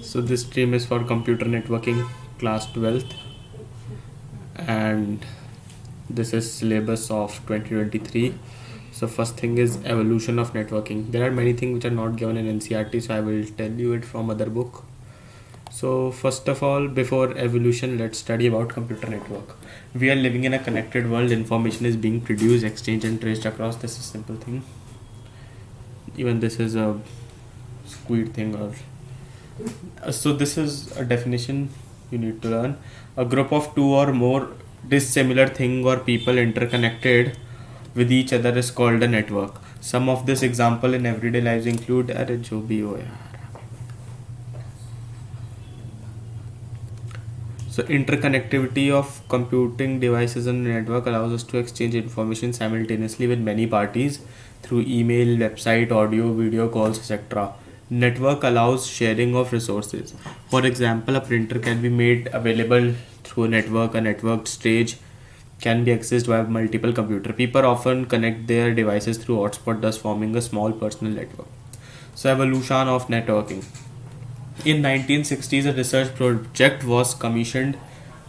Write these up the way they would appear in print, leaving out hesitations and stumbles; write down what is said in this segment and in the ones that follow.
So this stream is for computer networking class 12th, and this is syllabus of 2023. So first thing is evolution of networking. There are many things which are not given in NCERT, so I will tell you it from other book. So first of all, before evolution, let's study about computer network. We are living in a connected world. Information is being produced, exchanged and traced across. This is a simple thing. Even this is a squid thing or so this is a definition you need to learn. A group of two or more dissimilar thing or people interconnected with each other is called a network. Some of this example in everyday lives include अरे जो भी हो यार. So interconnectivity of computing devices on a network allows us to exchange information simultaneously with many parties through email, website, audio, video calls, etc. Network allows sharing of resources. For example, a printer can be made available through a network. A networked stage can be accessed by multiple computers. People often connect their devices through hotspot, thus forming a small personal network. So evolution of networking. In 1960s, a research project was commissioned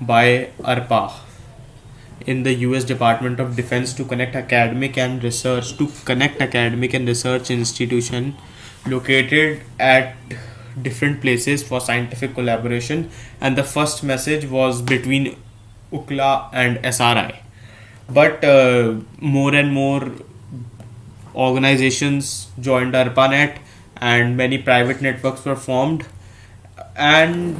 by ARPA in the US Department of Defense to connect academic and research institution located at different places for scientific collaboration, and the first message was between UCLA and SRI. But more and more organizations joined ARPANET and many private networks were formed, and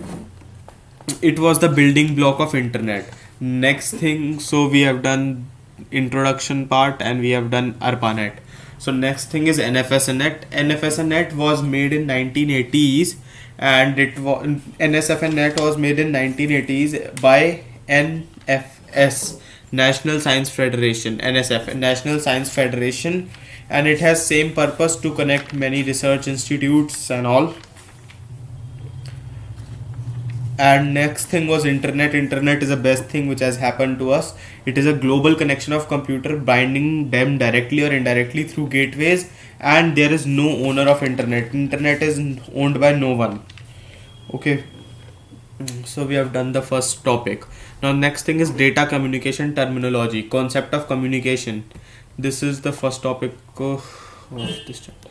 it was the building block of internet. Next thing, so we have done introduction part and we have done ARPANET. So next thing is NFSNet. NFSNet was made in 1980s, and NSFNet was made in 1980s by NFS, National Science Federation, NSF, National Science Federation, and it has same purpose to connect many research institutes and all. And next thing was internet. Internet is the best thing which has happened to us. It is a global connection of computer binding them directly or indirectly through gateways, and there is no owner of internet. Internet is owned by no one. Okay, so we have done the first topic. Now next thing is data communication terminology, concept of communication. This is the first topic of this chapter.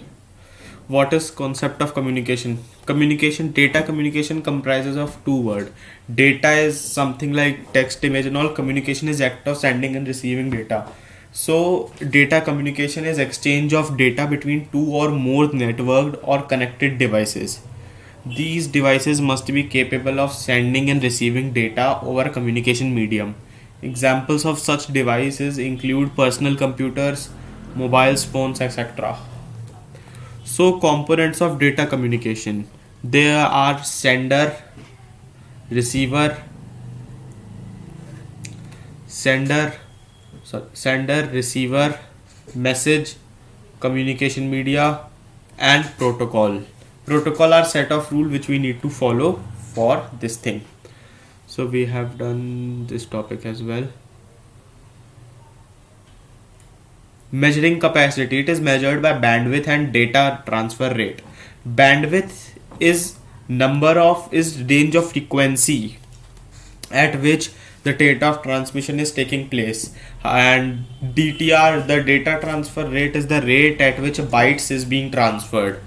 What is concept of communication? Data communication comprises of two words. Data is something like text, image and all. Communication is act of sending and receiving data. So data communication is exchange of data between two or more networked or connected devices. These devices must be capable of sending and receiving data over a communication medium. Examples of such devices include personal computers, mobile phones, etc. So components of data communication. There are sender, receiver, receiver, message, communication media, and protocol. Protocol are set of rules which we need to follow for this thing. So we have done this topic as well. Measuring capacity. It is measured by bandwidth and data transfer rate. Bandwidth is range of frequency at which the data of transmission is taking place, and DTR, the data transfer rate, is the rate at which bytes is being transferred.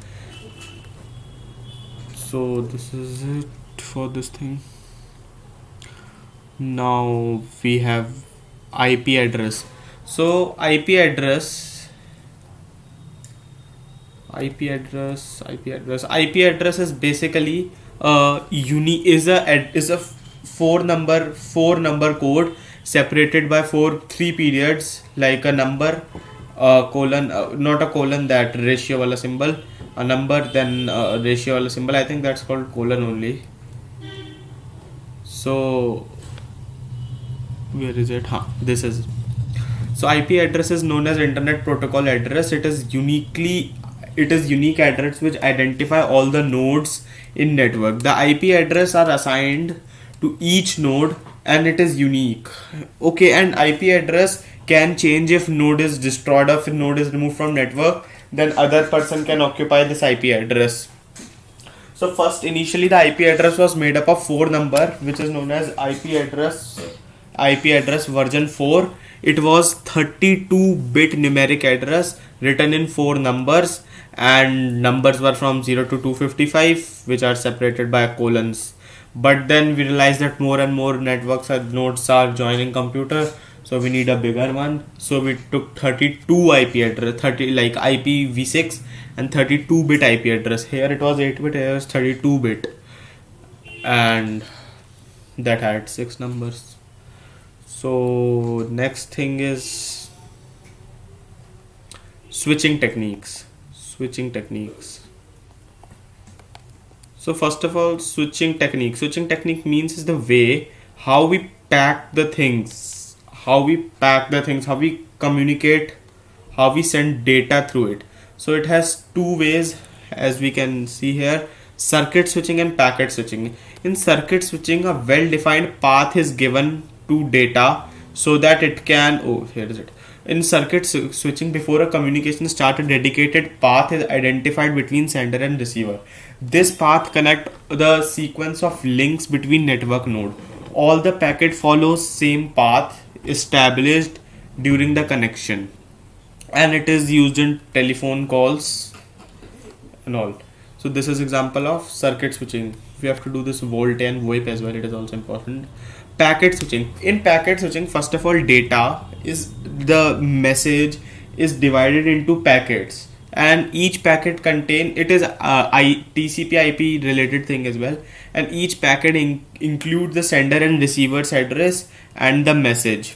So this is it for this thing. Now we have IP address. So IP address is basically is a four number code separated by three periods, like a number, colon, not a colon, that ratio wala symbol, a number, then ratio wala symbol. I think that's called colon only. So where is it? This is. So IP address is known as Internet Protocol address. It is unique address which identify all the nodes in network. The IP address are assigned to each node and it is unique. Okay, and IP address can change if node is destroyed or if node is removed from network, then other person can occupy this IP address. So first, initially the IP address was made up of 4 number, which is known as IP address version 4. It was 32-bit numeric address written in 4 numbers, and numbers were from 0 to 255, which are separated by colons. But then we realized that more and more networks and nodes are joining computer, so we need a bigger one. So we took 32 IP address, 30 like IPv6 and 32-bit IP address. Here it was 8-bit, here it was 32-bit, and that had 6 numbers. So next thing is switching techniques. Switching techniques. So first of all, switching technique. Switching technique means is the way how we pack the things, how we communicate, how we send data through it. So it has two ways, as we can see here: circuit switching and packet switching. In circuit switching, a well-defined path is given to data so that it can. Oh, here is it. In circuit switching, before a communication starts, a dedicated path is identified between sender and receiver. This path connects the sequence of links between network node. All the packet follows same path established during the connection, and it is used in telephone calls and all. So this is example of circuit switching. We have to do this VoLTE and VoIP as well. It is also important. Packet switching. In packet switching, first of all, data is the message is divided into packets, and each packet contain it is TCP/IP related thing as well, and each packet include the sender and receiver's address and the message,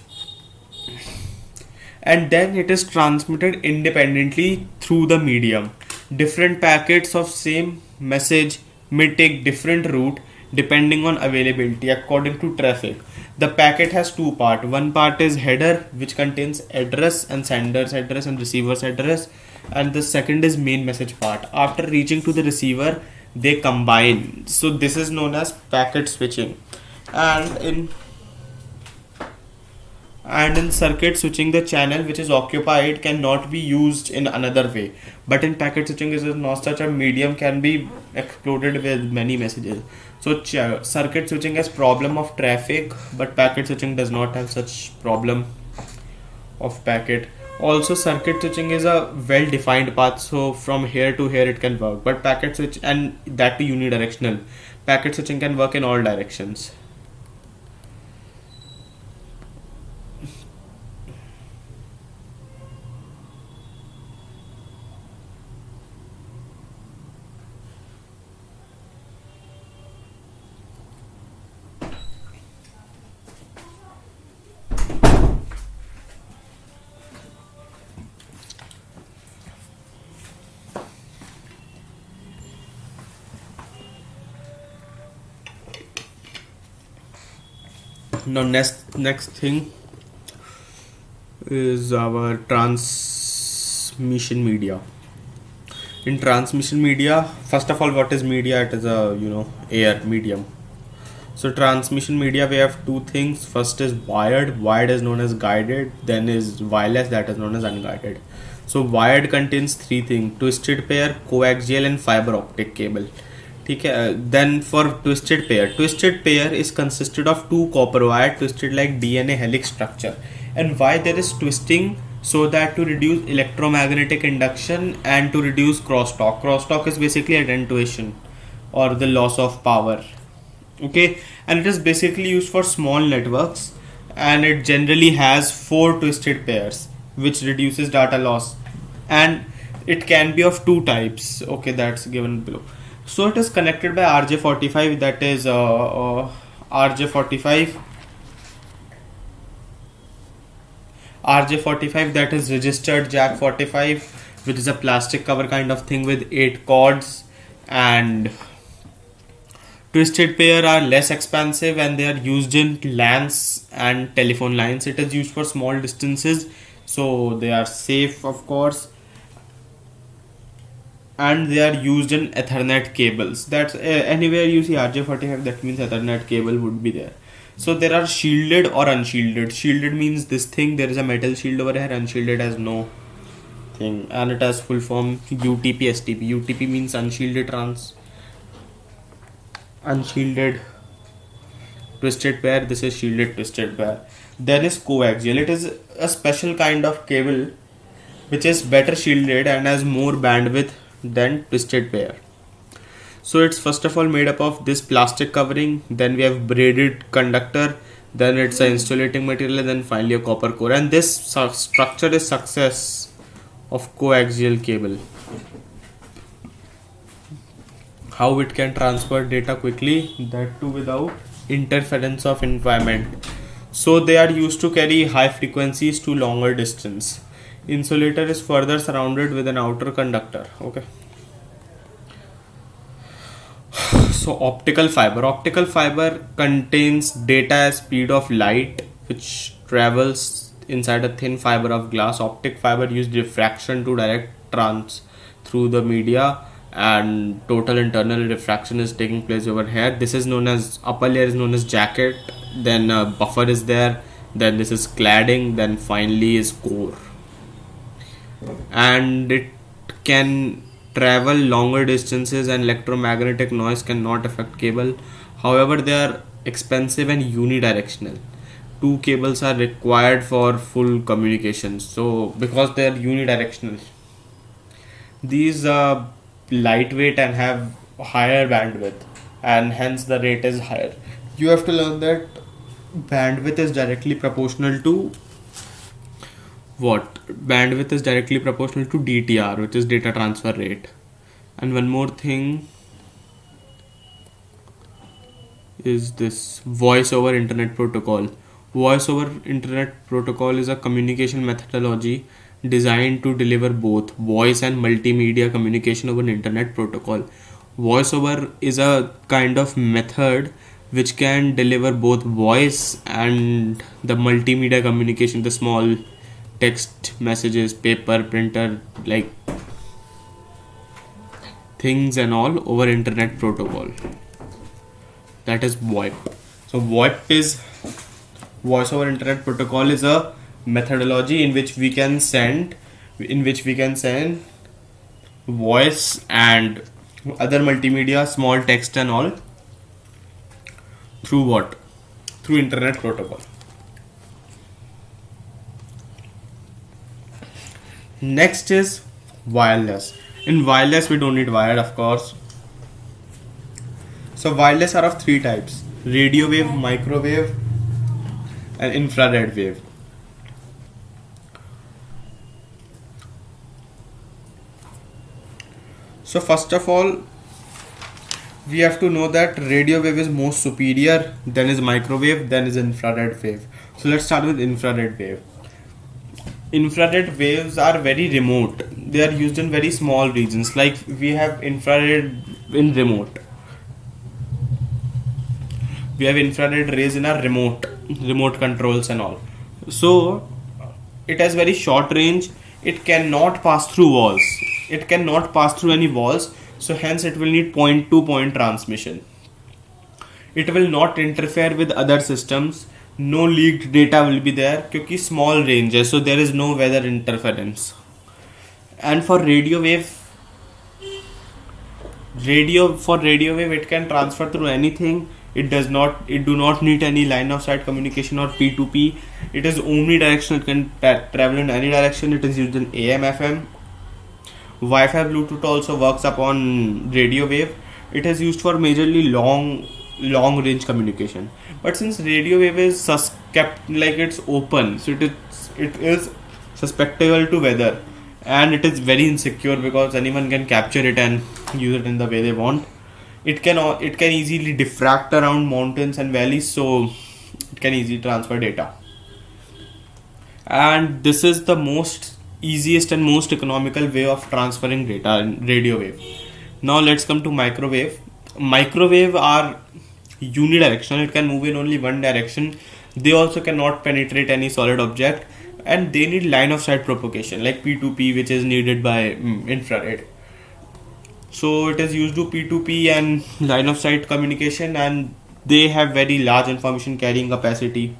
and then it is transmitted independently through the medium. Different packets of same message may take different route depending on availability according to traffic. The packet has two parts. One part is header, which contains address and sender's address and receiver's address, and the second is main message part. After reaching to the receiver, they combine. So this is known as packet switching. And in circuit switching, the channel which is occupied cannot be used in another way. But in packet switching, is not such a medium can be exploded with many messages. So circuit switching has problem of traffic, but packet switching does not have such problem of packet. Also, circuit switching is a well-defined path, so from here to here it can work. But packet switch, and that too unidirectional. Packet switching can work in all directions. Now next thing is our transmission media. In transmission media, first of all, what is media? It is a air medium. So transmission media, we have two things. First is wired. Wired is known as guided. Then is wireless, that is known as unguided. So wired contains three things: twisted pair, coaxial, and fiber optic cable. Then for twisted pair is consisted of two copper wire twisted like DNA helix structure. And why there is twisting? So that to reduce electromagnetic induction and to reduce crosstalk. Crosstalk is basically attenuation or the loss of power. Okay, and it is basically used for small networks, and it generally has 4 twisted pairs, which reduces data loss, and it can be of two types. Okay, that's given below. So it is connected by RJ45, that is RJ45 that is registered jack 45, which is a plastic cover kind of thing with 8 cords. And twisted pair are less expensive and they are used in LANs and telephone lines. It is used for small distances, so they are safe, of course, and they are used in Ethernet cables. That's anywhere you see RJ45, that means Ethernet cable would be there. So there are shielded or unshielded. Shielded means this thing, there is a metal shield over here. Unshielded has no thing, and it has full form UTP STP. UTP means unshielded unshielded twisted pair. This is shielded twisted pair. Then is coaxial. It is a special kind of cable which is better shielded and has more bandwidth than twisted pair. So it's first of all made up of this plastic covering, then we have braided conductor, then it's an insulating material, and then finally a copper core. And this structure is success of coaxial cable. How it can transfer data quickly, that too without interference of environment. So they are used to carry high frequencies to longer distance. Insulator is further surrounded with an outer conductor. Okay. So optical fiber contains data at speed of light, which travels inside a thin fiber of glass. Optic fiber use diffraction to direct trans through the media, and total internal refraction is taking place over here. This is known as, upper layer is known as jacket, then buffer is there, then this is cladding, then finally is core. And it can travel longer distances, and electromagnetic noise cannot affect cable. However, they are expensive and unidirectional. Two cables are required for full communication. So because they are unidirectional, these are lightweight and have higher bandwidth, and hence the rate is higher. You have to learn that bandwidth is directly proportional to what? Bandwidth is directly proportional to DTR, which is data transfer rate. And one more thing is this voice over internet protocol. Voice over internet protocol is a communication methodology designed to deliver both voice and multimedia communication over an internet protocol. Voice over is a kind of method which can deliver both voice and the multimedia communication, the small text messages, paper, printer, like things and all over internet protocol. That is VoIP. So VoIP is voice over internet protocol is a methodology in which we can send voice and other multimedia, small text and all through what? Through internet protocol. Next is wireless. In wireless we don't need wire, of course. So wireless are of three types: radio wave, microwave and infrared wave. So first of all, we have to know that radio wave is most superior, then is microwave, then is infrared wave. So let's start with infrared wave. Infrared waves are very remote. They are used in very small regions. Like we have infrared in remote. We have infrared rays in our remote controls and all. So it has very short range. It cannot pass through walls. It cannot pass through any walls. So hence it will need point to point transmission. It will not interfere with other systems. No leaked data will be there because small ranges, so there is no weather interference. And for radio wave it can transfer through anything. It do not need any line of sight communication or P2P. It is omnidirectional. It can travel in any direction. It is used in AM, FM. Wi-Fi, Bluetooth also works upon radio wave. It is used for majorly long range communication. But since radio wave is it's open, so it is susceptible to weather, and it is very insecure because anyone can capture it and use it in the way they want. It can easily diffract around mountains and valleys, so it can easily transfer data. And this is the easiest and most economical way of transferring data in radio wave. Now let's come to microwave. Microwave are unidirectional. It can move in only one direction. They also cannot penetrate any solid object, and they need line of sight propagation like P2P, which is needed by infrared. So it is used to P2P and line of sight communication, and they have very large information carrying capacity.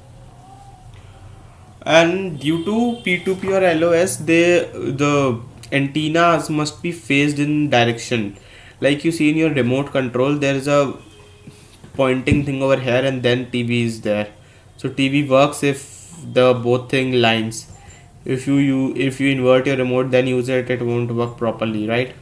And due to P2P or LOS, the antennas must be phased in direction. Like you see in your remote control, there is a pointing thing over here, and then TV is there. So TV works if the both thing lines. If you invert your remote then use it, it won't work properly, right?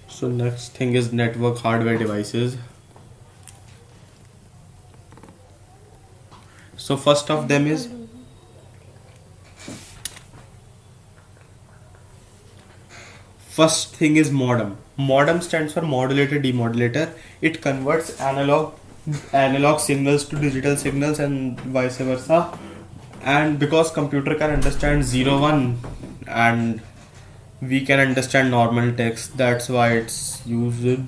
So next thing is network hardware devices. So first of them is first thing is modem. Modem stands for modulator demodulator. It converts analog signals to digital signals and vice versa. And because computer can understand 0 1 and we can understand normal text, that's why it's used.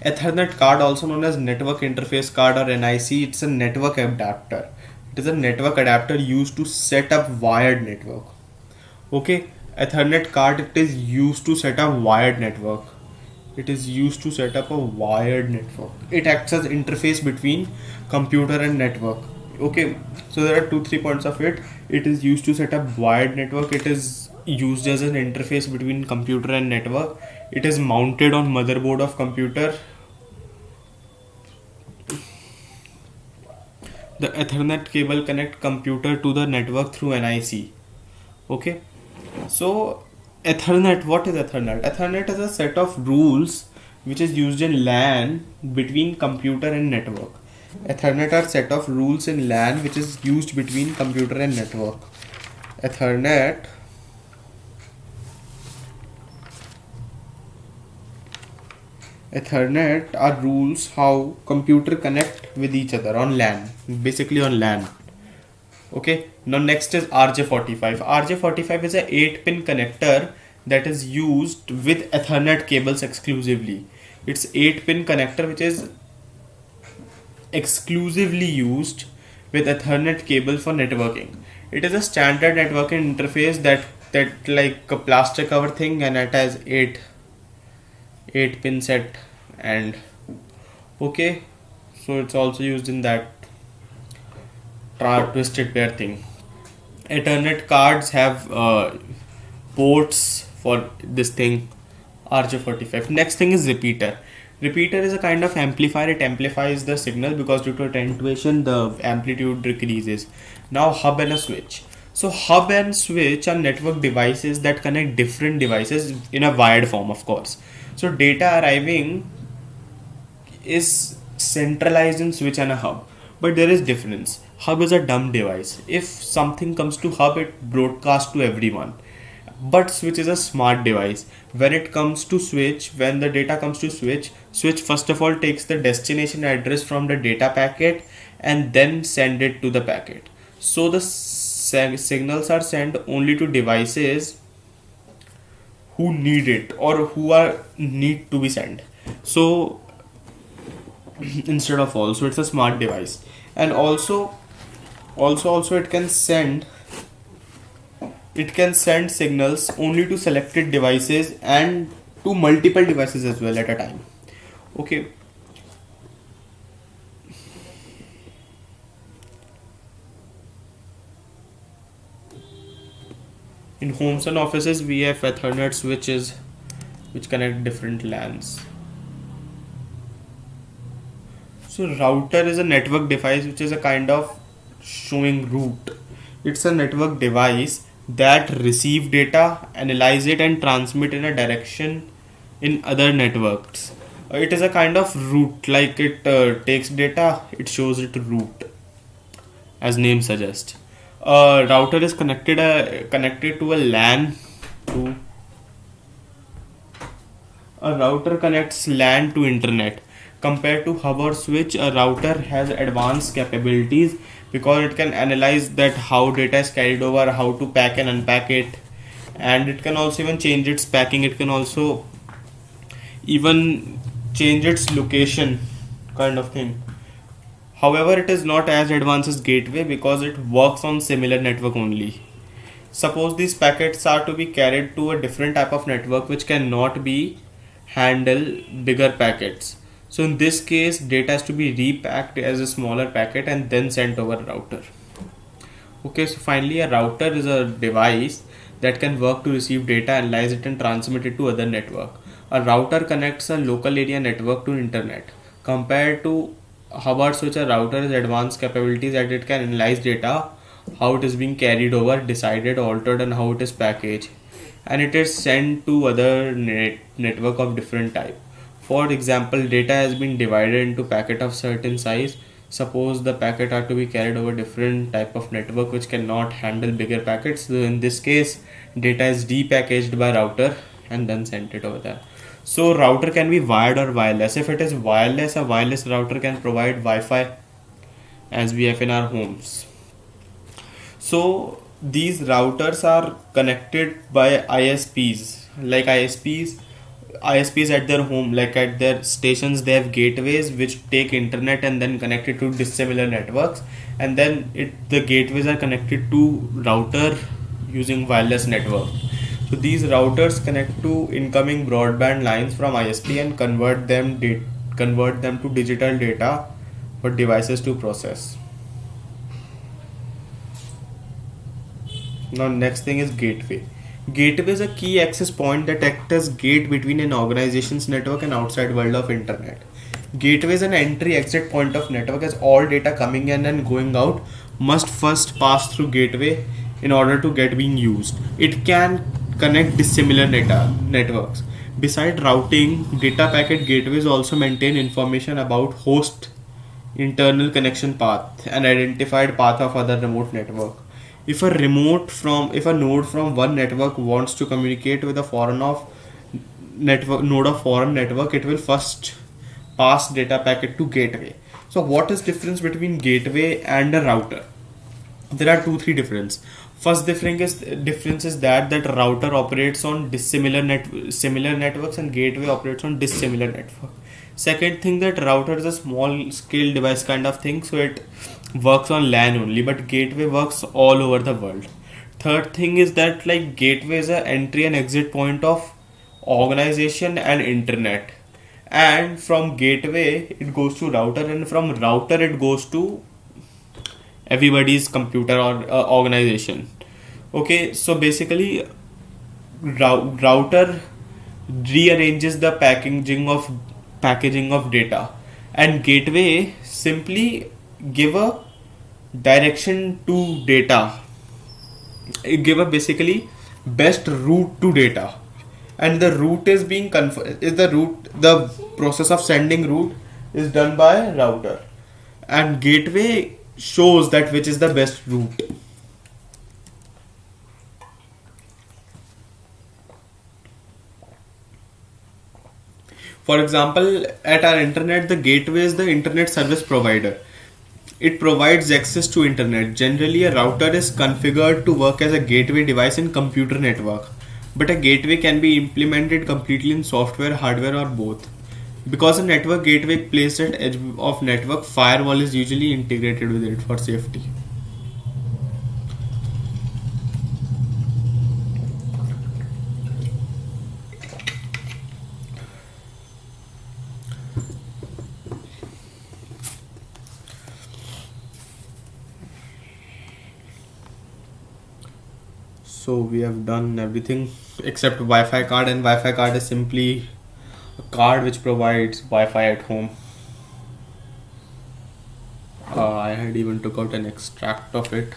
Ethernet card, also known as network interface card or NIC, it's a network adapter. It is a network adapter used to set up wired network. Okay, Ethernet card, it is used to set up wired network. It is used to set up a wired network. It acts as interface between computer and network. Okay, so there are 2-3 points of it. It is used to set up wired network. It is used as an interface between computer and network. It is mounted on motherboard of computer. The Ethernet cable connect computer to the network through NIC. Okay, so Ethernet, what is Ethernet? Ethernet is a set of rules which is used in LAN between computer and network. Ethernet are set of rules in LAN which is used between computer and network. Ethernet are rules how computer connect with each other on LAN, basically on LAN. Okay, now next is RJ45. RJ45 is a 8-pin connector that is used with Ethernet cables exclusively. It's 8-pin connector which is exclusively used with Ethernet cable for networking. It is a standard networking interface that like a plastic cover thing, and it has 8 pin set. And okay, so it's also used in that twisted pair thing. Ethernet cards have ports for this thing, RJ45. Next thing is repeater. Repeater is a kind of amplifier. It amplifies the signal because due to attenuation the amplitude decreases. Now hub and a switch. So hub and switch are network devices that connect different devices in a wired form, of course. So data arriving is centralized in switch and a hub, but there is difference. Hub is a dumb device. If something comes to hub, it broadcasts to everyone. But switch is a smart device. When it comes to switch, when the data comes to switch first of all takes the destination address from the data packet and then send it to the packet. So the signals are sent only to devices who need it or who are need to be sent. So instead of all, so it's a smart device. And also it can send signals only to selected devices and to multiple devices as well at a time. Okay, in homes and offices we have Ethernet switches which connect different LANs. So router is a network device which is a kind of showing route. It's a network device that receive data, analyze it and transmit in a direction in other networks. It is a kind of route, like it takes data, it shows it route as name suggests. A router is connected to a LAN. A router connects LAN to internet. Compared to hub or switch, a router has advanced capabilities because it can analyze that how data is carried over, how to pack and unpack it, and it can also even change its packing. It can also even change its location, kind of thing. However, it is not as advanced as gateway because it works on similar network only. Suppose these packets are to be carried to a different type of network which cannot be handle bigger packets. So in this case, data has to be repacked as a smaller packet and then sent over router. Okay, so finally a router is a device that can work to receive data, analyze it and transmit it to other network. A router connects a local area network to internet. Compared to Hubbard switch, a router has advanced capabilities that it can analyze data, how it is being carried over, decided, altered and how it is packaged, and it is sent to other network of different type. For example, data has been divided into packet of certain size. Suppose the packet are to be carried over different type of network which cannot handle bigger packets. So in this case, data is depackaged by router and then sent it over there. So router can be wired or wireless. If it is wireless, a wireless router can provide Wi-Fi as we have in our homes. So these routers are connected by ISPs. Like ISPs at their home, like at their stations, they have gateways which take internet and then connect it to dissimilar networks, and then the gateways are connected to router using wireless network. So these routers connect to incoming broadband lines from ISP and convert them to digital data for devices to process. Now next thing is gateway. Gateway is a key access point that acts as gate between an organization's network and outside world of internet. Gateway is an entry exit point of network, as all data coming in and going out must first pass through gateway in order to get being used. It can connect dissimilar data networks. Beside routing, data packet gateways also maintain information about host internal connection path and identified path of other remote network. If a node from one network wants to communicate with a node of foreign network, it will first pass data packet to gateway. So what is difference between gateway and a router? There are three difference. First difference is that router operates on similar networks and gateway operates on dissimilar network. Second thing, that router is a small scale device kind of thing, so it works on LAN only, but gateway works all over the world. Third thing is that like gateway is a entry and exit point of organization and internet, and from gateway it goes to router, and from router it goes to everybody's computer or organization. Okay, so basically router rearranges the packaging of data, and gateway simply give a direction to data. It give a basically best route to data, and the route is being the process of sending route is done by router, and gateway shows that which is the best route. For example, at our internet, the gateway is the internet service provider. It provides access to internet. Generally, a router is configured to work as a gateway device in computer network, but a gateway can be implemented completely in software, hardware, or both. Because a network gateway placed at edge of network, firewall is usually integrated with it for safety. So we have done everything except Wi-Fi card, and Wi-Fi card is simply a card which provides Wi-Fi at home. I had even took out an extract of it.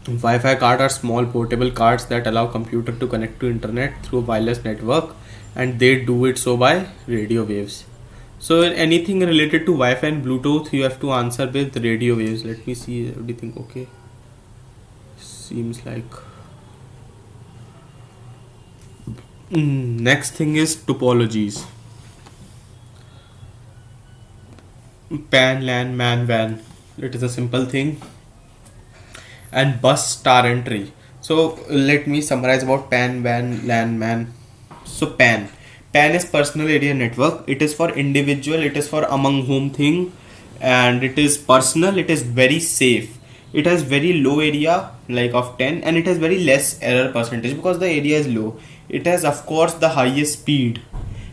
Wi-Fi cards are small portable cards that allow computer to connect to internet through a wireless network, and they do it so by radio waves. So anything related to Wi-Fi and Bluetooth, you have to answer with radio waves. Let me see everything. Okay, seems like next thing is topologies. PAN, LAN, MAN, WAN. It is a simple thing. And bus star entry. So let me summarize about PAN, WAN, LAN, MAN. So PAN is personal area network. It is for individual. It is for among whom thing, and it is personal. It is very safe. It has very low area, like of 10, and it has very less error percentage because the area is low. It has of course the highest speed,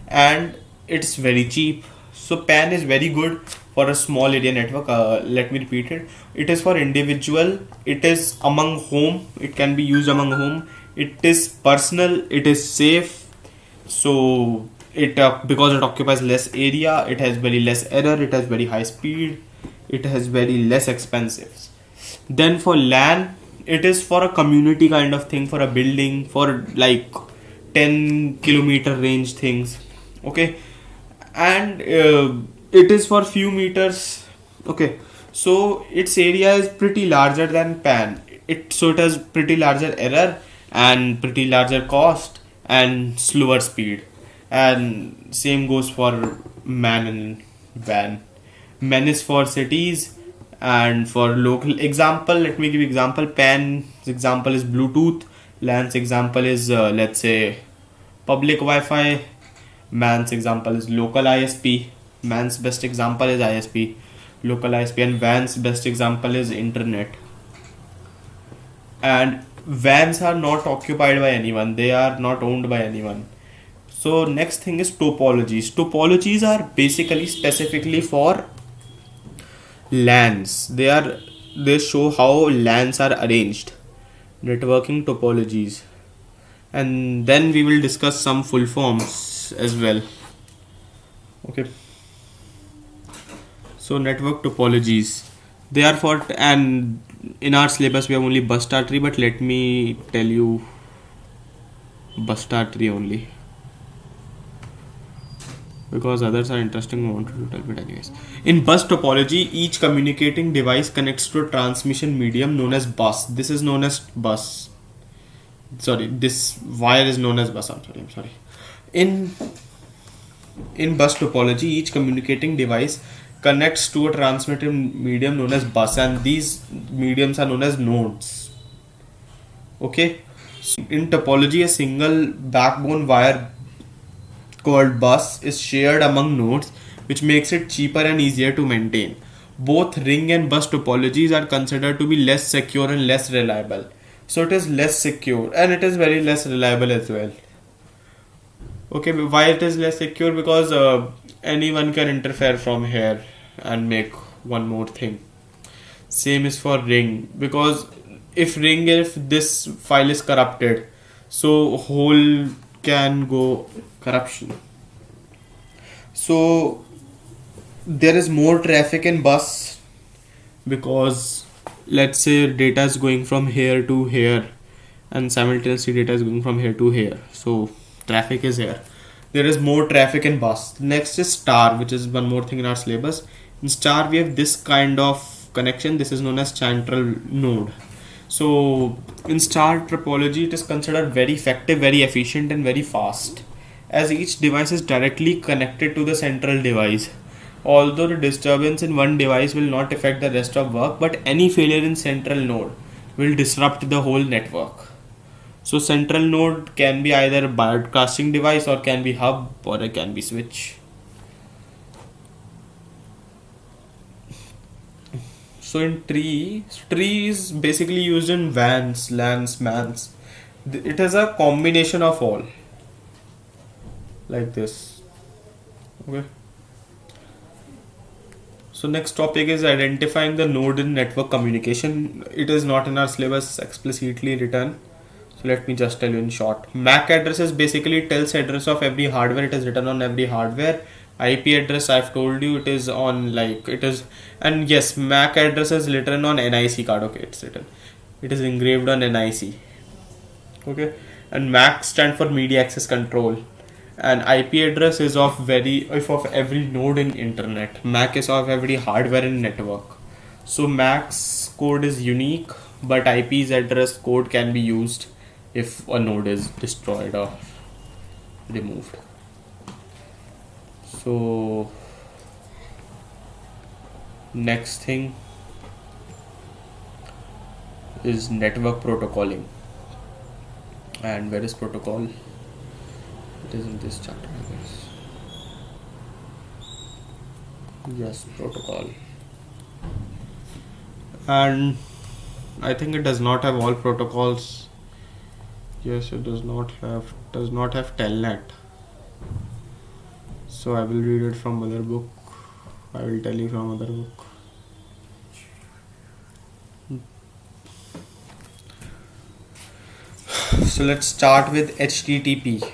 and it's very cheap. So PAN is very good for a small area network. Let me repeat it. It is for individual. It is among home. It can be used among home. It is personal. It is safe. So it because it occupies less area, it has very less error, it has very high speed, it has very less expensive. Then for LAN, it is for a community kind of thing, for a building, for like 10 kilometer range things. Okay, and it is for few meters. Okay, so its area is pretty larger than PAN. It has pretty larger error and pretty larger cost and slower speed. And same goes for MAN and WAN. MAN is for cities and for local. Example, let me give you example. PAN's example is Bluetooth. LAN's example is let's say public Wi-Fi. MAN's example is local ISP. MAN's best example is ISP, local ISP, and WAN's best example is internet. And WANs are not occupied by anyone, they are not owned by anyone. So next thing is topologies. Topologies are basically specifically for LANs. They show how LANs are arranged. Networking topologies. And then we will discuss some full forms as well. Okay. So network topologies. They are for, and in our syllabus we have only bus star tree, but let me tell you bus star tree only, because others are interesting. I want to tell it anyways. In bus topology, each communicating device connects to a transmission medium known as bus. This is known as bus. Sorry, this wire is known as bus. I'm sorry. In bus topology, each communicating device connects to a transmitting medium known as bus, and these mediums are known as nodes. Okay. So in topology, a single backbone wire called bus is shared among nodes, which makes it cheaper and easier to maintain. Both ring and bus topologies are considered to be less secure and less reliable. So it is less secure and it is very less reliable as well. Okay, why it is less secure? Because anyone can interfere from here and make one more thing. Same is for ring, because if this file is corrupted, so whole can go corruption. So there is more traffic in bus, because let's say data is going from here to here and simultaneously data is going from here to here, so traffic is here. There is more traffic in bus. Next is star, which is one more thing in our syllabus. In star we have this kind of connection. This is known as central node. So in star topology, it is considered very effective, very efficient, and very fast, as each device is directly connected to the central device. Although the disturbance in one device will not affect the rest of work, but any failure in central node will disrupt the whole network. So central node can be either a broadcasting device, or can be hub, or it can be switch. So in tree is basically used in WANs, LANs, MANs. It is a combination of all, like this. Okay. So next topic is identifying the node in network communication. It is not in our syllabus explicitly written. So let me just tell you in short. MAC addresses basically tells address of every hardware. It is written on every hardware. IP address, I've told you, it is on and yes, MAC address is written on NIC card. Okay, it's written. It is engraved on NIC. Okay, and MAC stand for media access control. And IP address is of every node in internet. MAC is of every hardware in network. So MAC's code is unique, but IP's address code can be used if a node is destroyed or removed. So next thing is network protocoling. And where is protocol? It is in this chapter, I guess. Yes, protocol. And I think it does not have all protocols. Yes, it does not have telnet. So I will read it from other book. I will tell you from other book. So let's start with HTTP.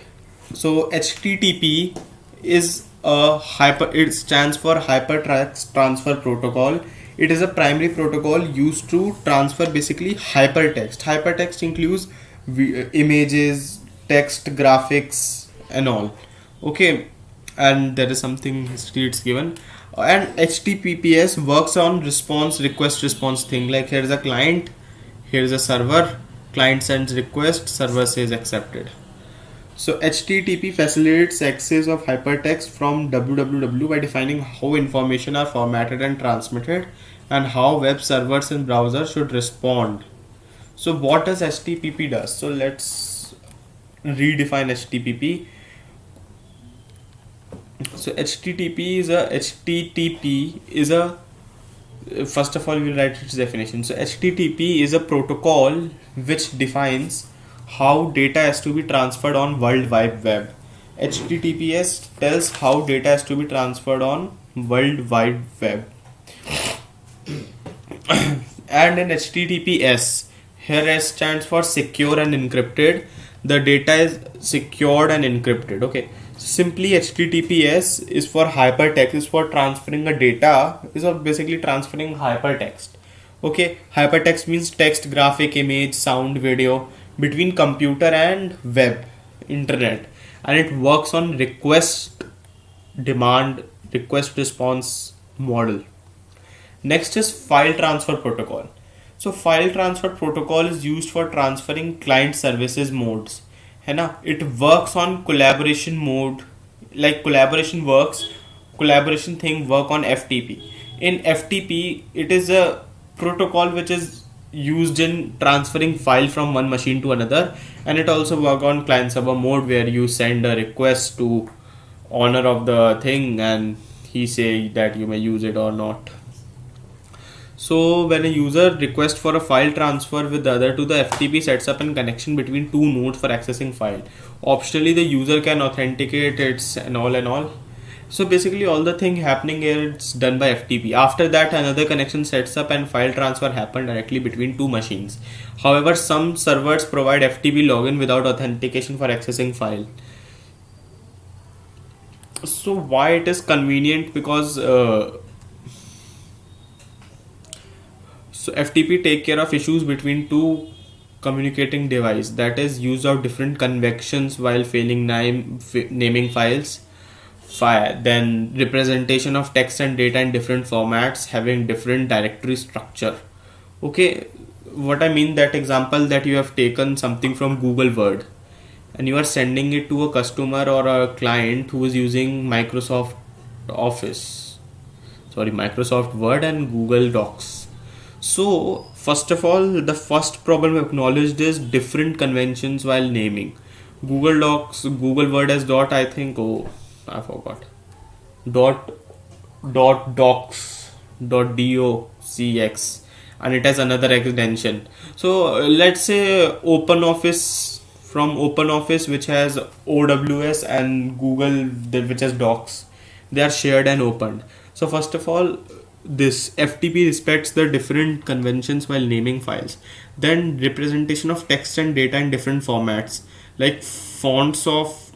So HTTP is it stands for Hypertext Transfer Protocol. It is a primary protocol used to transfer basically hypertext. Hypertext includes images, text, graphics, and all. Okay, and there is something history it's given. And HTTPS works on request response thing. Like here is a client, here is a server. Client sends request, server says accepted. So HTTP facilitates access of hypertext from www by defining how information are formatted and transmitted and how web servers and browsers should respond. So what does HTTP does? So let's redefine HTTP. So HTTP is a first of all we'll write its definition. So HTTP is a protocol which defines how data has to be transferred on World Wide Web. HTTPS tells how data has to be transferred on World Wide Web. And in HTTPS, here S stands for secure and encrypted. The data is secured and encrypted. Okay. Simply HTTPS is for hypertext, is for transferring a data, is basically transferring hypertext. Okay, hypertext means text, graphic, image, sound, video between computer and web, internet, and it works on request response model. Next is file transfer protocol. So file transfer protocol is used for transferring client services modes. है ना, it works on collaboration mode. Like collaboration thing work on FTP. In FTP, it is a protocol which is used in transferring file from one machine to another, and it also work on client server mode where you send a request to owner of the thing and he say that you may use it or not. So when a user requests for a file transfer with the other to the FTP sets up a connection between two nodes for accessing file. Optionally, the user can authenticate it and all. So basically all the thing happening here it's done by FTP. After that another connection sets up and file transfer happen directly between two machines. However, some servers provide FTP login without authentication for accessing file. So why it is convenient? Because so FTP take care of issues between two communicating device, that is use of different conventions while failing naming files. Then representation of text and data in different formats having different directory structure. Okay, what I mean that example that you have taken something from Google Word and you are sending it to a customer or a client who is using Microsoft Word and Google Docs. So first of all, the first problem acknowledged is different conventions while naming. Google Word has I forgot. Docs, .docx, and it has another extension. So let's say OpenOffice, from OpenOffice which has OWS and Google which has Docs, they are shared and opened. So first of all, this FTP respects the different conventions while naming files. Then representation of text and data in different formats, like fonts of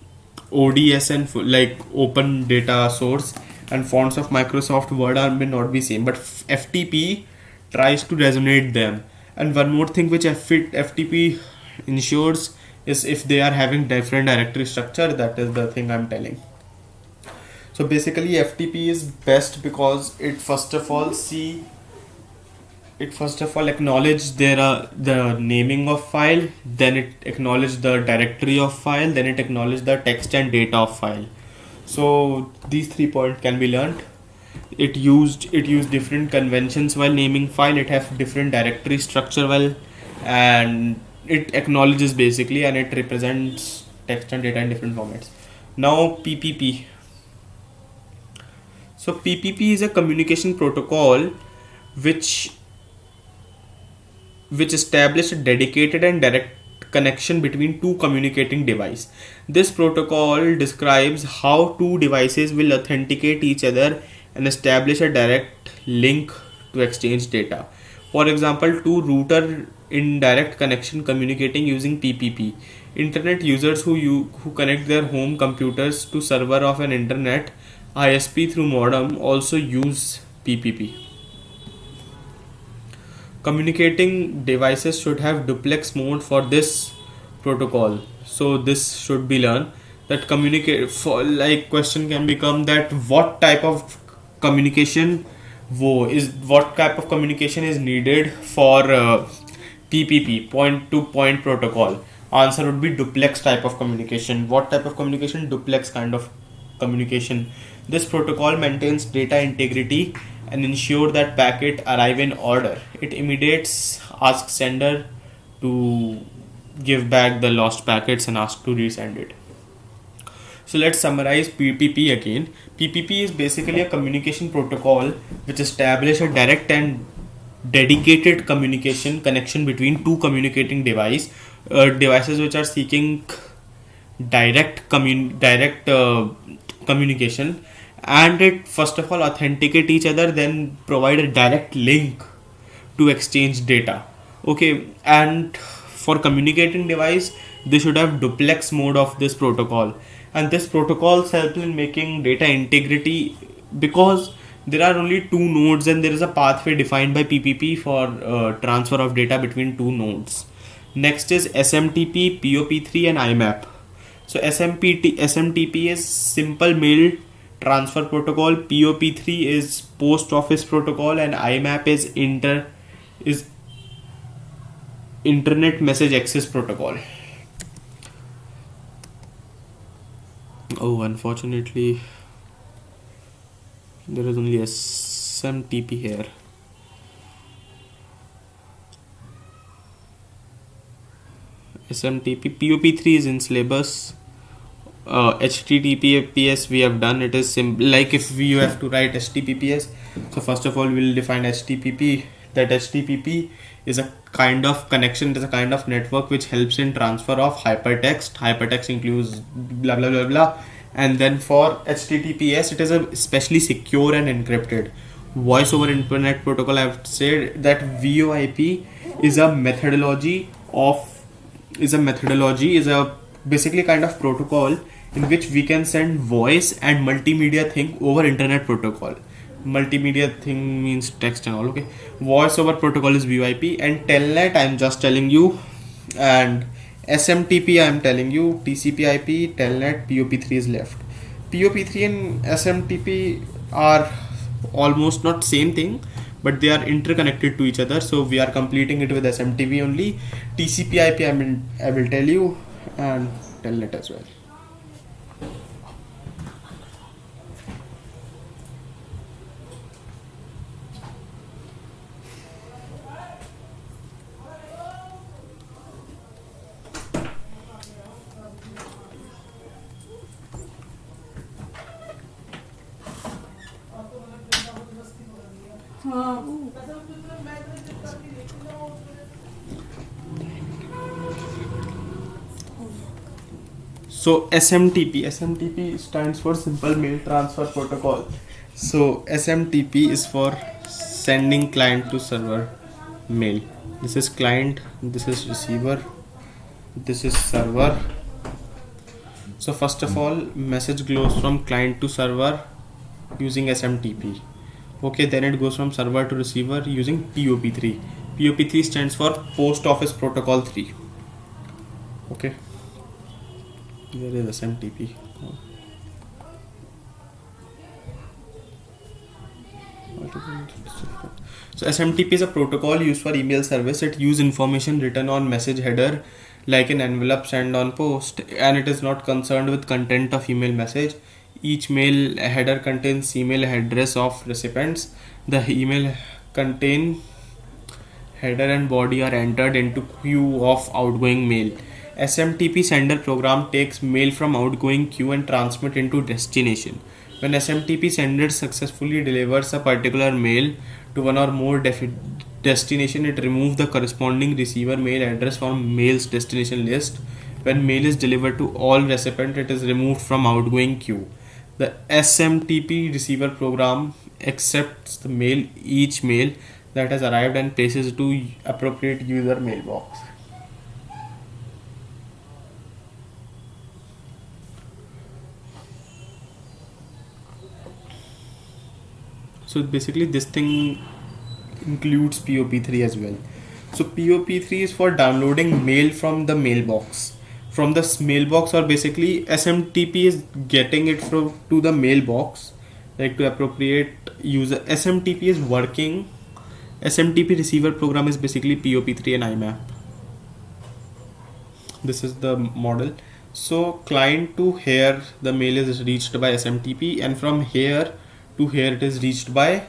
ODS and like open data source and fonts of Microsoft Word may not be same, but FTP tries to resonate them. And one more thing which FTP ensures is if they are having different directory structure, that is the thing I'm telling. So basically FTP is best because it first of all acknowledge the naming of file, then it acknowledge the directory of file, then it acknowledge the text and data of file. So these 3 points can be learned. It used different conventions while naming file, it have different directory structure and it acknowledges basically, and it represents text and data in different formats. Now PPP. So PPP is a communication protocol which established a dedicated and direct connection between two communicating devices. This protocol describes how two devices will authenticate each other and establish a direct link to exchange data. For example, two router in direct connection communicating using PPP. Internet users who connect their home computers to server of an internet ISP through modem also use PPP. Communicating devices should have duplex mode for this protocol. So this should be learned that communicate for, like, question can become that what type of communication is needed for PPP, point to point protocol. Answer would be duplex type of communication. What type of communication? Duplex kind of communication. This protocol maintains data integrity and ensure that packet arrive in order. It immediates asks sender to give back the lost packets and ask to resend it. So let's summarize PPP again. PPP is basically a communication protocol which establishes a direct and dedicated communication connection between two communicating devices which are seeking direct communication, and it first of all authenticate each other, then provide a direct link to exchange data. Okay, and for communicating device they should have duplex mode of this protocol, and this protocol helps in making data integrity because there are only two nodes and there is a pathway defined by PPP for transfer of data between two nodes. Next is SMTP, POP3 and IMAP. So SMTP is simple mail transfer protocol, POP3 is post office protocol, and IMAP is internet message access protocol. Oh, unfortunately there is only SMTP here. SMTP, POP3 is in syllabus. HTTPS we have done. It is like if you have to write HTTPS. So first of all we will define HTTP. That HTTP is a kind of connection, it is a kind of network which helps in transfer of hypertext. Hypertext includes blah blah blah blah. And then for HTTPS it is a especially secure and encrypted. Voice over Internet Protocol, I have said that VoIP is a basically kind of protocol in which we can send voice and multimedia thing over Internet Protocol. Multimedia thing means text and all. Okay, voice over protocol is VoIP, and Telnet I am just telling you, and SMTP I am telling you, TCP/IP, Telnet, POP3 is left. POP3 and SMTP are almost not same thing, but they are interconnected to each other, so we are completing it with SMTP only. TCP/IP I will tell you, and Telnet as well. So SMTP stands for Simple Mail Transfer Protocol. So SMTP is for sending client to server mail. This is client, this is receiver, this is server. So first of all, message goes from client to server using SMTP. Okay, then it goes from server to receiver using POP3. POP3 stands for Post Office Protocol 3. Okay, there is SMTP. So SMTP is a protocol used for email service. It uses information written on message header like an envelope sent on post, and it is not concerned with content of email message. Each mail header contains email address of recipients. The email contain header and body are entered into queue of outgoing mail. SMTP sender program takes mail from outgoing queue and transmit into destination. When SMTP sender successfully delivers a particular mail to one or more destination, it removes the corresponding receiver mail address from mail's destination list. When mail is delivered to all recipient, it is removed from outgoing queue. The SMTP receiver program accepts the mail, each mail that has arrived, and places it to appropriate user mailbox. So basically this thing includes POP3 as well. So POP3 is for downloading mail from the mailbox. From the mailbox, or basically SMTP is getting it from to the mailbox, like to appropriate user. SMTP is working. SMTP receiver program is basically POP3 and IMAP. This is the model. So client to here the mail is reached by SMTP, and from here to here it is reached by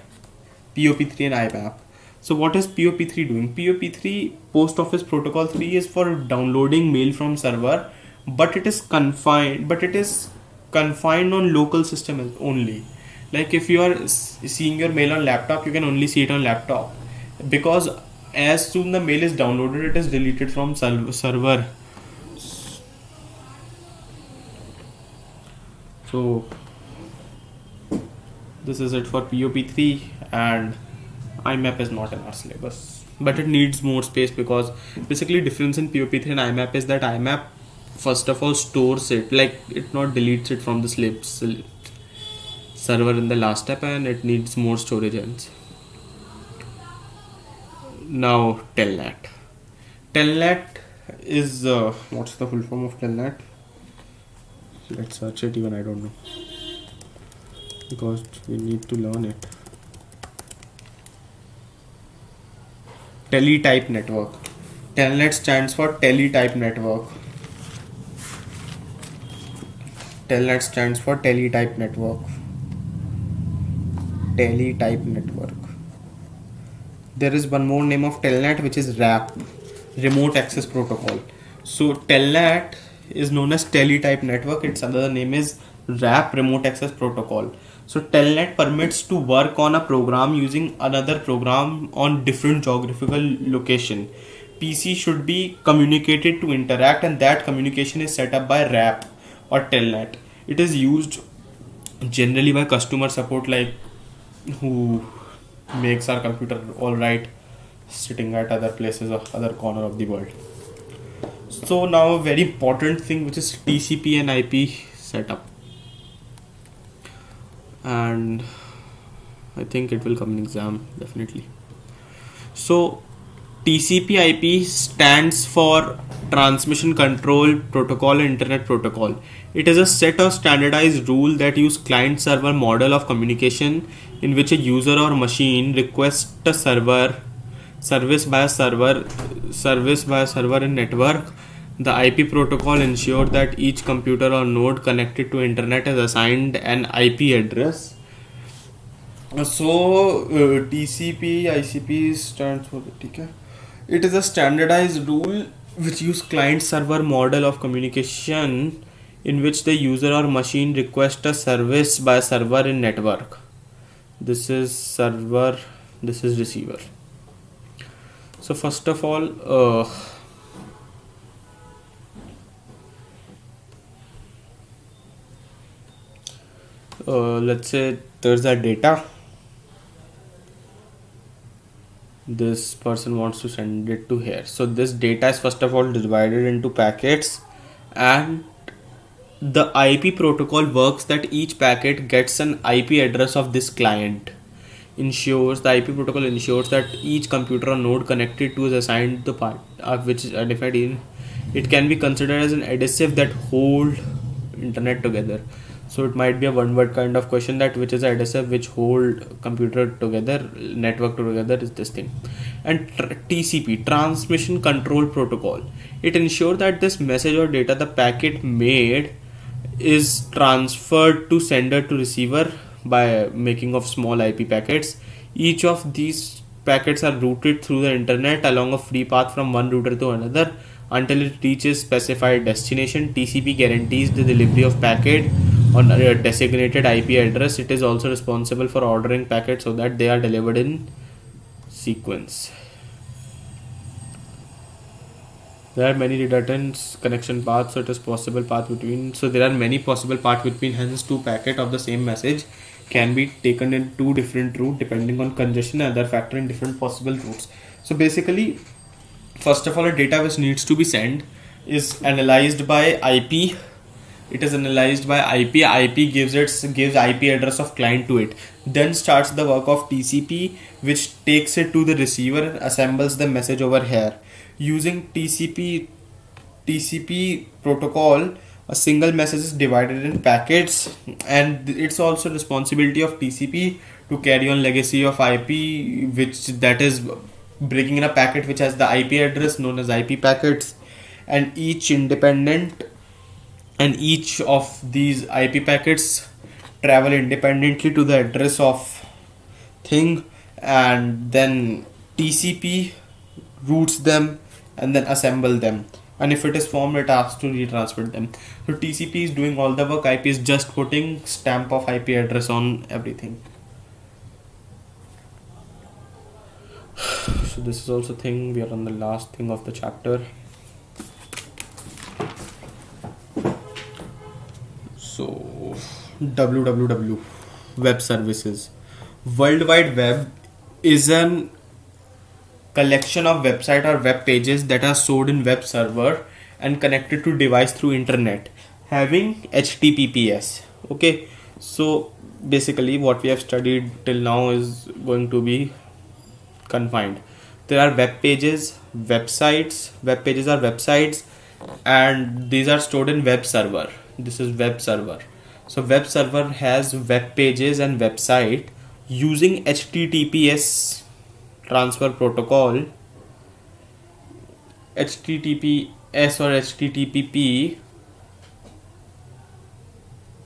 POP3 and IMAP. So what is POP3 doing? POP3, Post Office Protocol 3, is for downloading mail from server, but it is confined on local system only. Like if you are seeing your mail on laptop, you can only see it on laptop, because as soon the mail is downloaded, it is deleted from server. So this is it for POP3, and IMAP is not in our syllabus, but it needs more space, because basically difference in POP3 and IMAP is that IMAP first of all stores it, like it not deletes it from the server in the last step, and it needs more storage ends. Now Telnet is what's the full form of Telnet? Let's search it, even I don't know, because we need to learn it. Teletype network. Telnet stands for Teletype network. Telnet stands for Teletype network. Teletype network. There is one more name of Telnet, which is RAP, Remote Access Protocol. So Telnet is known as Teletype network. Its other name is RAP, Remote Access Protocol. So Telnet permits to work on a program using another program on different geographical location. PC should be communicated to interact, and that communication is set up by RAP or Telnet. It is used generally by customer support, like who makes our computer all right, sitting at other places or other corner of the world. So now a very important thing, which is TCP and IP setup, and I think it will come in exam definitely. So TCP IP stands for Transmission Control Protocol and Internet Protocol. It is a set of standardized rules that use client-server model of communication, in which a user or machine requests a service by a server in network. The IP protocol ensures that each computer or node connected to internet is assigned an IP address. So TCP ICP stands for it is a standardized rule which use client-server model of communication, in which the user or machine requests a service by a server in network. This is server, this is receiver. So first of all, let's say there's a data. This person wants to send it to here. So this data is first of all divided into packets, and the IP protocol works that each packet gets an IP address of this client. The IP protocol ensures that each computer or node connected to is assigned the part which is identified in. It can be considered as an adhesive that hold internet together. So it might be a one-word kind of question, that which is adhesive which hold computer together, network together, is this thing. And TCP, Transmission Control Protocol. It ensures that this message or data the packet made is transferred to sender to receiver by making of small IP packets. Each of these packets are routed through the internet along a free path from one router to another until it reaches specified destination. TCP guarantees the delivery of packet on a designated IP address. It is also responsible for ordering packets so that they are delivered in sequence. There are many redundant connection paths, so it is possible path between. So there are many possible paths between. Hence, two packets of the same message can be taken in two different routes depending on congestion and other factor in different possible routes. So basically, first of all, a data which needs to be sent is analyzed by IP. It is analyzed by IP. IP gives IP address of client to it. Then starts the work of TCP, which takes it to the receiver and assembles the message over here. Using TCP protocol, a single message is divided in packets, and it's also responsibility of TCP to carry on legacy of IP, which that is bringing in a packet which has the IP address known as IP packets, and each of these IP packets travel independently to the address of thing, and then TCP routes them and then assemble them, and if it is formed it has to retransmit them. So TCP is doing all the work, IP is just putting stamp of IP address on everything. So this is also thing, we are on the last thing of the chapter. So www, web services. World Wide Web is an collection of website or web pages that are stored in web server and connected to device through internet, having HTTPS. Okay, so basically what we have studied till now is going to be confined. There are web pages, websites. Web pages are websites, and these are stored in web server. This is web server. So web server has web pages and website using HTTPS transfer protocol, HTTPS or HTTP,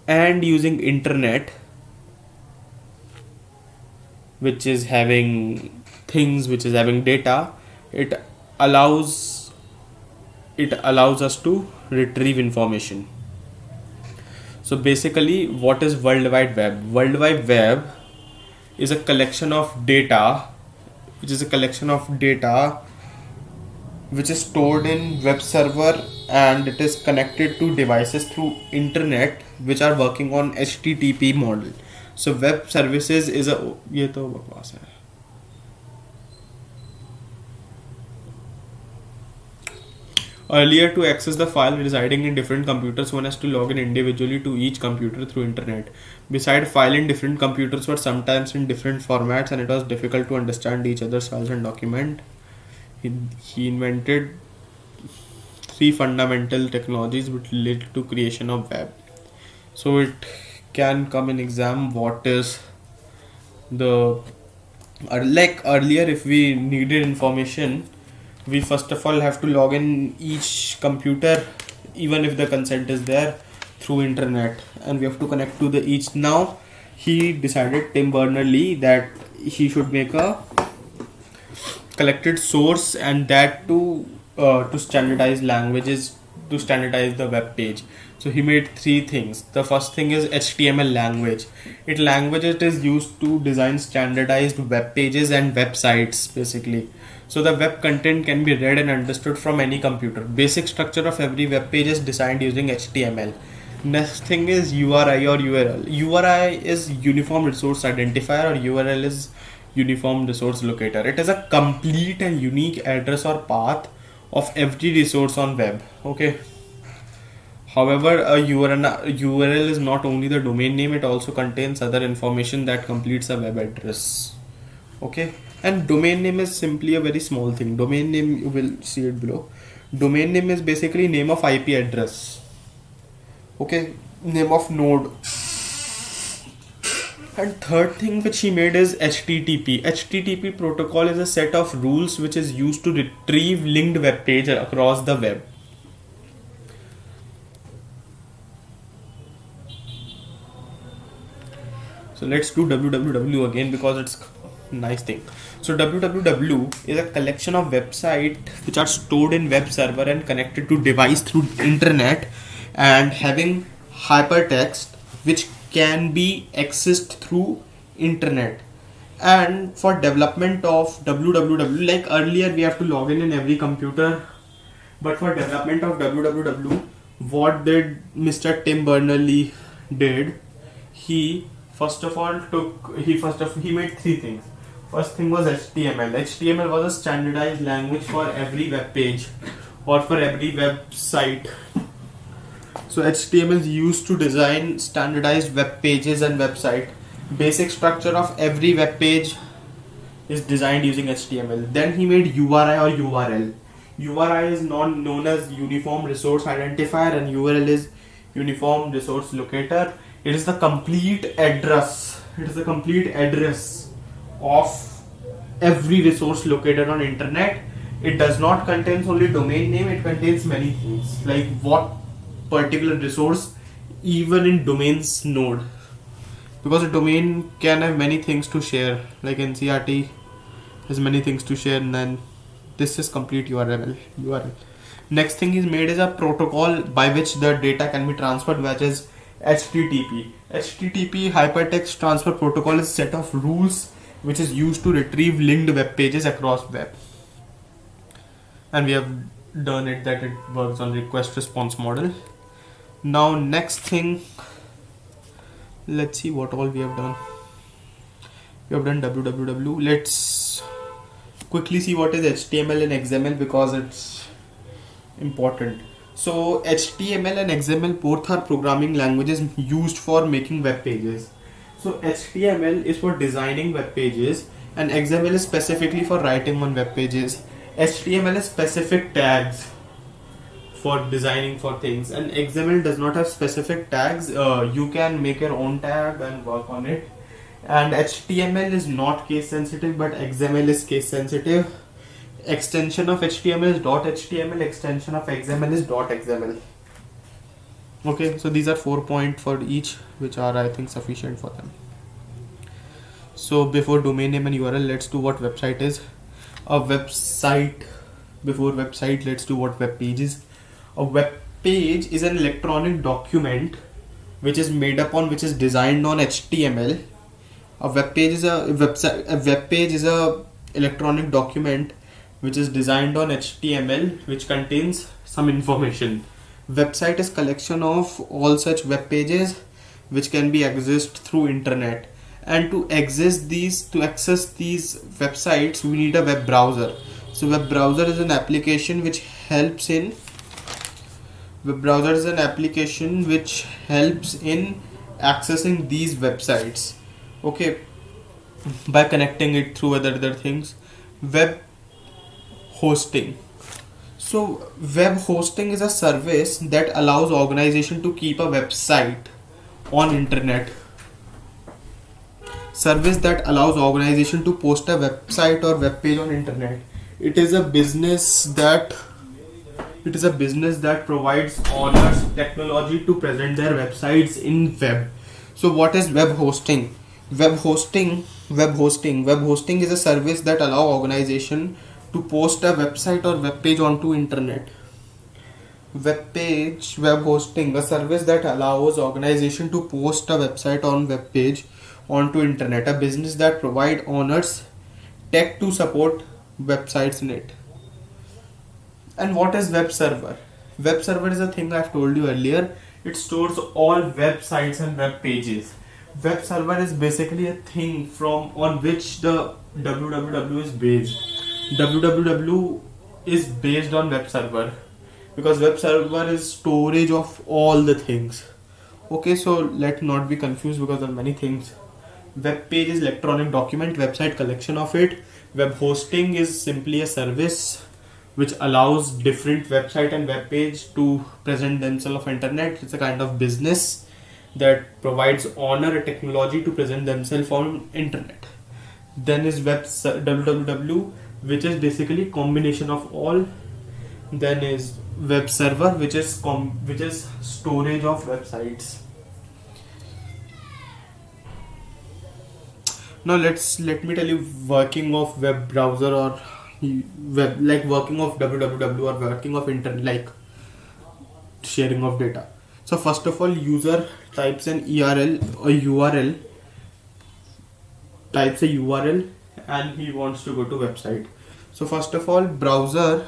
and using internet, which is having things, which is having data. It allows us to retrieve information. So basically, what is World Wide Web? World Wide Web is a collection of data, which is stored in web server, and it is connected to devices through internet which are working on HTTP model. So web services is a ये तो बकवास है. Earlier, to access the file residing in different computers, one has to log in individually to each computer through internet. Besides, files in different computers were sometimes in different formats, and it was difficult to understand each other's files and document. He invented 3 fundamental technologies which led to creation of web. So it can come in exam. What is the like earlier, if we needed information, we first of all have to log in each computer, even if the consent is there, through internet, and we have to connect to the each. Now he decided, Tim Berners-Lee, that he should make a collected source, and that to standardize languages, to standardize the web page. So he made 3 things. The first thing is HTML language. It is used to design standardized web pages and websites basically. So the web content can be read and understood from any computer. Basic structure of every web page is designed using HTML. Next thing is URI or URL. URI is Uniform Resource Identifier, or URL is Uniform Resource Locator. It is a complete and unique address or path of every resource on web. Okay. However, a URL is not only the domain name, it also contains other information that completes a web address. Okay. And domain name is simply a very small thing. Domain name, you will see it below. Domain name is basically name of IP address. Okay, name of node. And third thing which he made is HTTP. HTTP protocol is a set of rules which is used to retrieve linked web page across the web. So let's do www again because it's a nice thing. So www is a collection of websites which are stored in web server and connected to device through internet, and having hypertext which can be accessed through internet. And for development of www, like earlier we have to log in every computer, but for development of www, what did Mr. Tim Berners-Lee did? He first of all he made three things. First thing was HTML. HTML was a standardized language for every web page or for every website. So HTML is used to design standardized web pages and website. Basic structure of every web page is designed using HTML. Then he made URI or URL. URI is known as Uniform Resource Identifier and URL is Uniform Resource Locator. It is the complete address. It is the complete address of every resource located on internet. It does not contain only domain name, it contains many things like what particular resource, even in domains node, because a domain can have many things to share, like NCRT has many things to share, and then this is complete URL. Next thing is made is a protocol by which the data can be transferred, which is HTTP. HTTP Hypertext Transfer Protocol is a set of rules which is used to retrieve linked web pages across web. And we have done it that it works on request response model. Now next thing, let's see what all we have done. We have done www. Let's quickly see what is HTML and XML because it's important. So HTML and XML both are programming languages used for making web pages. So HTML is for designing web pages and XML is specifically for writing on web pages. HTML is specific tags for designing for things, and XML does not have specific tags. You can make your own tag and work on it. And HTML is not case sensitive, but XML is case sensitive. Extension of HTML is .html, extension of XML is .xml. Okay, so these are 4 points for each, which are I think sufficient for them. So before domain name and URL, let's do what website is. A website, before website, let's do what web page is. A web page is an electronic document which is made up on, which is designed on HTML. A web page is a website. A web page is a electronic document which is designed on HTML, which contains some information. Website is collection of all such web pages which can be accessed through internet. And to access these websites, we need a web browser. So web browser is an application which helps in accessing these websites. Okay, by connecting it through other things. Web hosting. So web hosting is a service that allows organization to keep a website on internet. Service that allows organization to post a website or web page on internet. It is a business that provides owners technology to present their websites in web. So what is web hosting? Web hosting is a service that allows organization to post a website or web page onto internet. Web hosting, a service that allows organization to post a website on web page onto internet. A business that provide owners tech to support websites in it. And what is web server? Web server is a thing I've told you earlier. It stores all websites and web pages. Web server is basically a thing on which the www is based. www is based on web server because web server is storage of all the things. Okay, so let's not be confused because there are many things. Web page is electronic document, website collection of it. Web hosting is simply a service which allows different website and web page to present themselves on internet. It's a kind of business that provides owner a technology to present themselves on internet. Then is www, which is basically combination of all. Then is web server, which is storage of websites. Now let me tell you working of web browser or web, like working of www or working of internet, like sharing of data. So first of all, user types an URL types a URL and he wants to go to website. So first of all, browser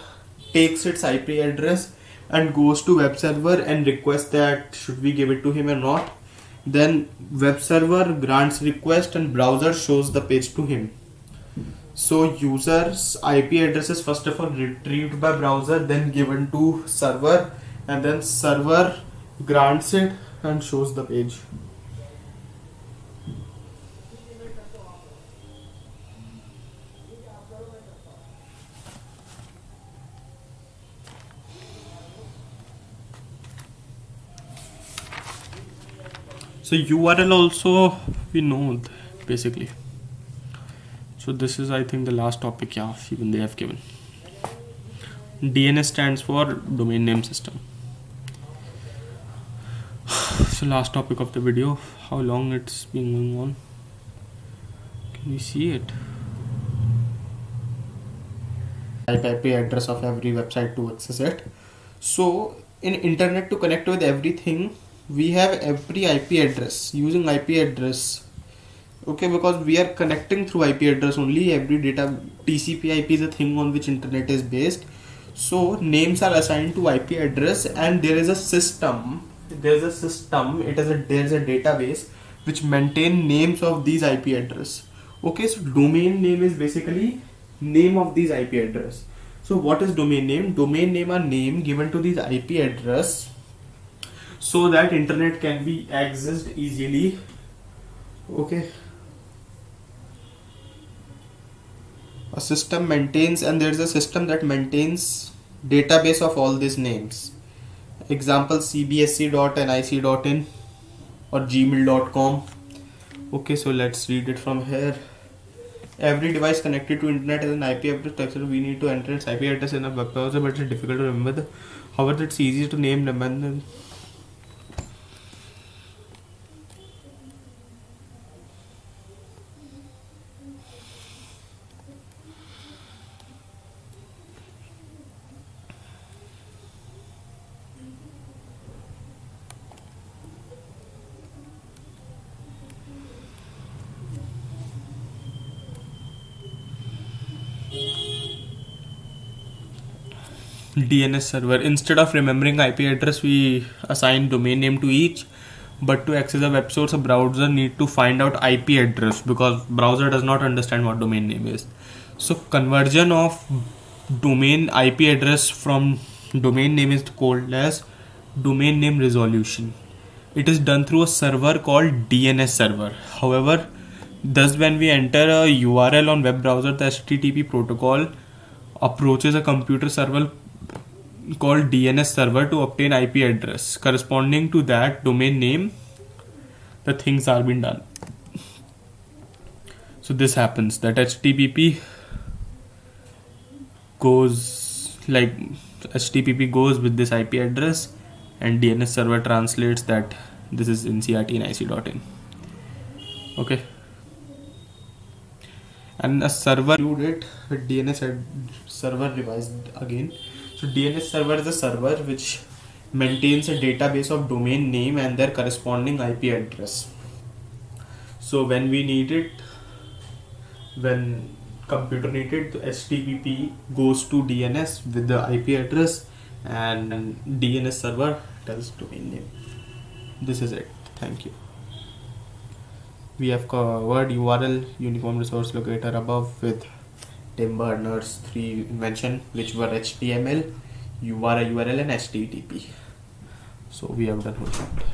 takes its IP address and goes to web server and requests that should we give it to him or not. Then web server grants request and browser shows the page to him. So user's IP address is first of all retrieved by browser, then given to server, and then server grants it and shows the page. So URL also we know basically. So this is I think the last topic, yeah, even they have given. DNS stands for domain name system. So last topic of the video, how long it's been going on. Can you see it? Type IP address of every website to access it. So in internet to connect with everything, we have every IP address, using IP address, okay, because we are connecting through IP address only. Every data, TCP IP is a thing on which internet is based. So names are assigned to IP address and there is a system, there's a database which maintain names of these IP address. Okay, so domain name is basically name of these IP address. So what is domain name? Domain name are name given to these IP address so that internet can be accessed easily. Okay, a system maintains, and there is a system that maintains database of all these names. Example CBSE.nic.in or gmail.com. Okay, so let's read it from here. Every device connected to internet has an IP address. We need to enter its IP address in a web browser, but it's difficult to remember. However, it's easy to name, remember. DNS server. Instead of remembering IP address, we assign domain name to each. But to access a web source, a browser need to find out IP address because browser does not understand what domain name is. So conversion of domain IP address from domain name is called as domain name resolution. It is done through a server called DNS server. However, thus when we enter a URL on web browser, the HTTP protocol approaches a computer server called DNS server to obtain IP address corresponding to that domain name. The things are being done. So this happens that HTTP goes with this IP address and DNS server translates that this is NCRT and IC.in. Okay, and a server viewed it with DNS server revised again. So DNS server is a server which maintains a database of domain name and their corresponding IP address. So when we need it, when computer needed, the HTTP goes to DNS with the IP address and DNS server tells domain name. This is it. Thank you. We have covered URL, uniform resource locator above with Tim Berners' 3 invention, which were HTML, URL, and HTTP. So we have done whole chapter.